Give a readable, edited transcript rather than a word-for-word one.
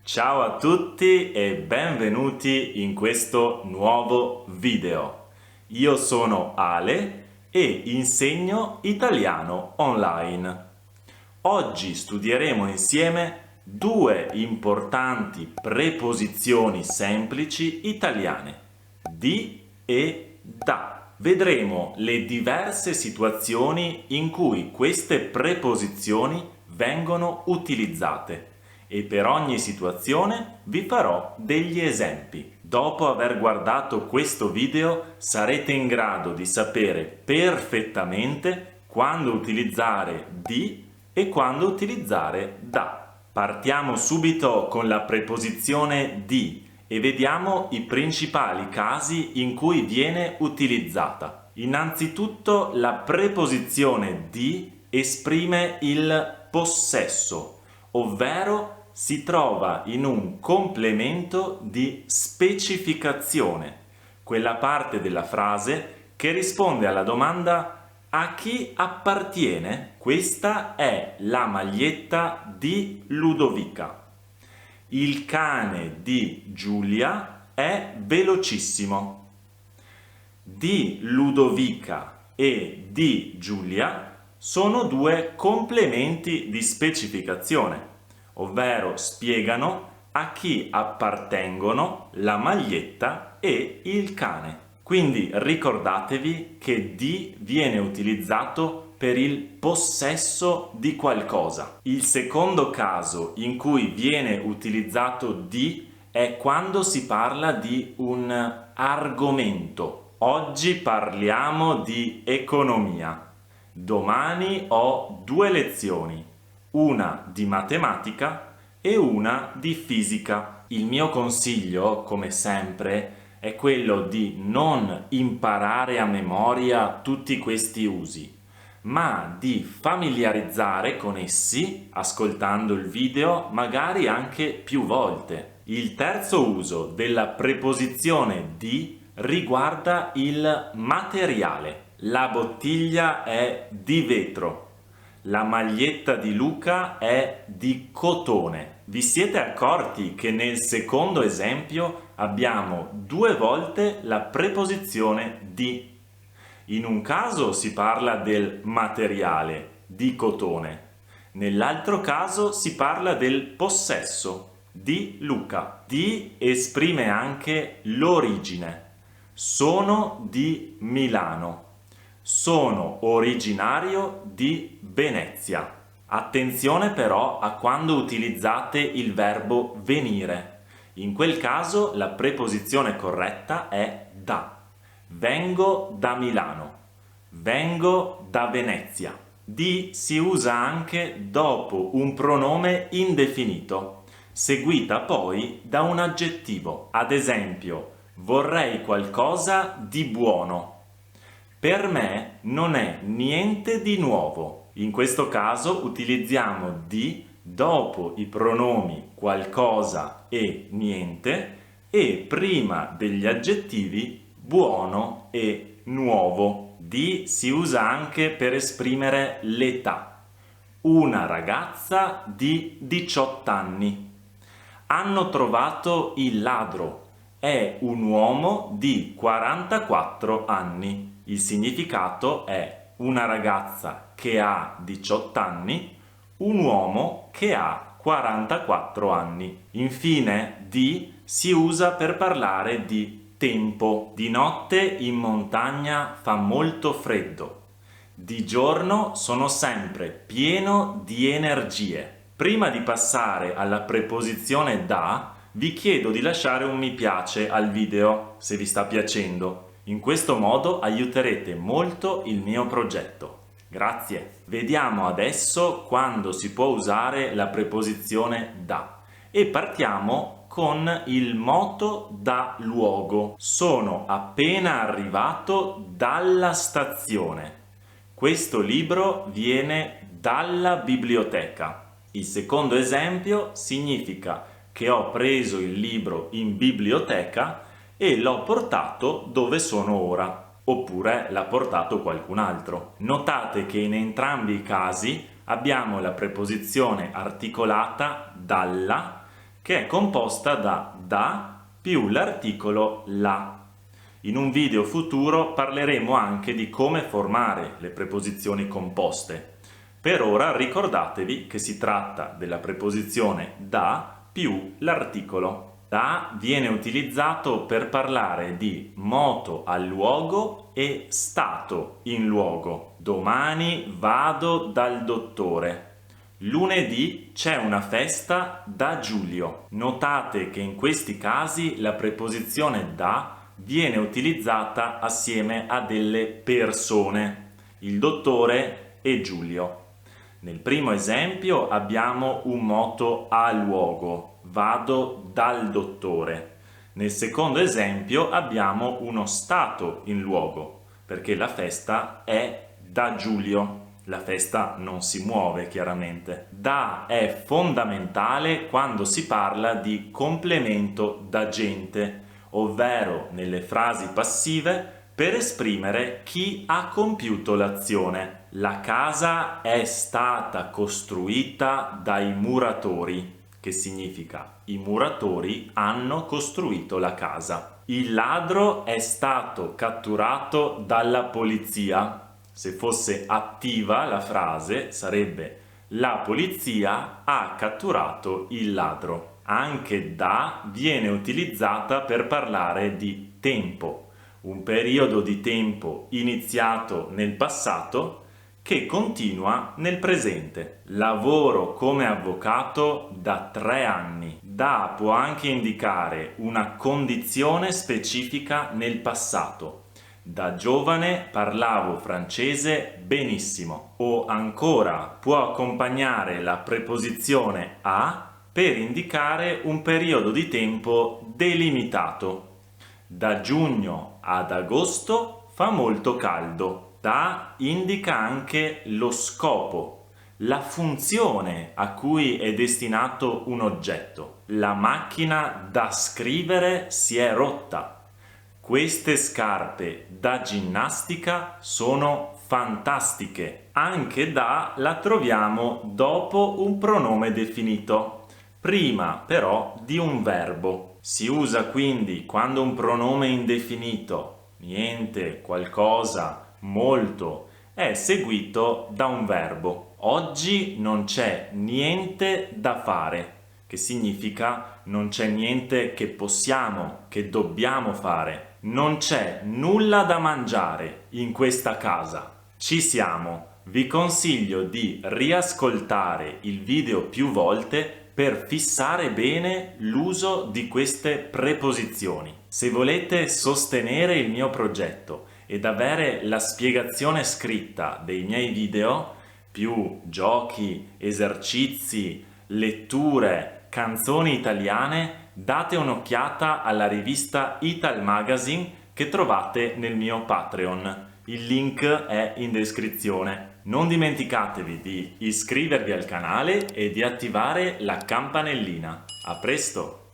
Ciao a tutti e benvenuti in questo nuovo video. Io sono Ale e insegno italiano online. Oggi studieremo insieme due importanti preposizioni semplici italiane, di e da. Vedremo le diverse situazioni in cui queste preposizioni vengono utilizzate e per ogni situazione vi farò degli esempi. Dopo aver guardato questo video sarete in grado di sapere perfettamente quando utilizzare di e quando utilizzare da. Partiamo subito con la preposizione di e vediamo i principali casi in cui viene utilizzata. Innanzitutto la preposizione di esprime il possesso, ovvero si trova in un complemento di specificazione, quella parte della frase che risponde alla domanda a chi appartiene? Questa è la maglietta di Ludovica. Il cane di Giulia è velocissimo. Di Ludovica e di Giulia sono due complementi di specificazione, ovvero spiegano a chi appartengono la maglietta e il cane. Quindi ricordatevi che di viene utilizzato per il possesso di qualcosa. Il secondo caso in cui viene utilizzato di è quando si parla di un argomento. Oggi parliamo di economia. Domani ho due lezioni, una di matematica e una di fisica. Il mio consiglio, come sempre, è quello di non imparare a memoria tutti questi usi, ma di familiarizzare con essi ascoltando il video magari anche più volte. Il terzo uso della preposizione di riguarda il materiale. La bottiglia è di vetro. La maglietta di Luca è di cotone. Vi siete accorti che nel secondo esempio abbiamo due volte la preposizione di? In un caso si parla del materiale, di cotone. Nell'altro caso si parla del possesso, di Luca. Di esprime anche l'origine. Sono di Milano. Sono originario di Venezia. Attenzione però a quando utilizzate il verbo venire. In quel caso la preposizione corretta è da. Vengo da Milano. Vengo da Venezia. Di si usa anche dopo un pronome indefinito, seguita poi da un aggettivo. Ad esempio, vorrei qualcosa di buono. Per me non è niente di nuovo. In questo caso utilizziamo di dopo i pronomi qualcosa e niente e prima degli aggettivi buono e nuovo. Di si usa anche per esprimere l'età. Una ragazza di 18 anni. Hanno trovato il ladro. È un uomo di 44 anni. Il significato è una ragazza che ha 18 anni, un uomo che ha 44 anni. Infine, di si usa per parlare di tempo. Di notte in montagna fa molto freddo. Di giorno sono sempre pieno di energie. Prima di passare alla preposizione da, vi chiedo di lasciare un mi piace al video se vi sta piacendo. In questo modo aiuterete molto il mio progetto. Grazie. Vediamo adesso quando si può usare la preposizione da e partiamo con il moto da luogo. Sono appena arrivato dalla stazione. Questo libro viene dalla biblioteca. Il secondo esempio significa che ho preso il libro in biblioteca e l'ho portato dove sono ora, oppure l'ha portato qualcun altro. Notate che in entrambi i casi abbiamo la preposizione articolata dalla che è composta da più l'articolo la. In un video futuro parleremo anche di come formare le preposizioni composte. Per ora ricordatevi che si tratta della preposizione da più l'articolo. Da viene utilizzato per parlare di moto al luogo e stato in luogo. Domani vado dal dottore. Lunedì c'è una festa da Giulio. Notate che in questi casi la preposizione da viene utilizzata assieme a delle persone, il dottore e Giulio. Nel primo esempio abbiamo un moto a luogo, vado dal dottore. Nel secondo esempio abbiamo uno stato in luogo, perché la festa è da Giulio. La festa non si muove chiaramente. Da è fondamentale quando si parla di complemento d'agente, ovvero nelle frasi passive per esprimere chi ha compiuto l'azione. La casa è stata costruita dai muratori, che significa i muratori hanno costruito la casa. Il ladro è stato catturato dalla polizia. Se fosse attiva la frase sarebbe la polizia ha catturato il ladro. Anche da viene utilizzata per parlare di tempo, un periodo di tempo iniziato nel passato che continua nel presente. Lavoro come avvocato da 3 anni. Da può anche indicare una condizione specifica nel passato. Da giovane parlavo francese benissimo. O ancora può accompagnare la preposizione a per indicare un periodo di tempo delimitato. Da giugno ad agosto fa molto caldo. Da indica anche lo scopo, la funzione a cui è destinato un oggetto. La macchina da scrivere si è rotta. Queste scarpe da ginnastica sono fantastiche. Anche da la troviamo dopo un pronome definito, prima però di un verbo. Si usa quindi quando un pronome indefinito, niente, qualcosa, molto, è seguito da un verbo. Oggi non c'è niente da fare, che significa non c'è niente che possiamo, che dobbiamo fare. Non c'è nulla da mangiare in questa casa. Ci siamo. Vi consiglio di riascoltare il video più volte per fissare bene l'uso di queste preposizioni. Se volete sostenere il mio progetto ed avere la spiegazione scritta dei miei video, più giochi, esercizi, letture, canzoni italiane, date un'occhiata alla rivista Ital Magazine che trovate nel mio Patreon. Il link è in descrizione. Non dimenticatevi di iscrivervi al canale e di attivare la campanellina. A presto!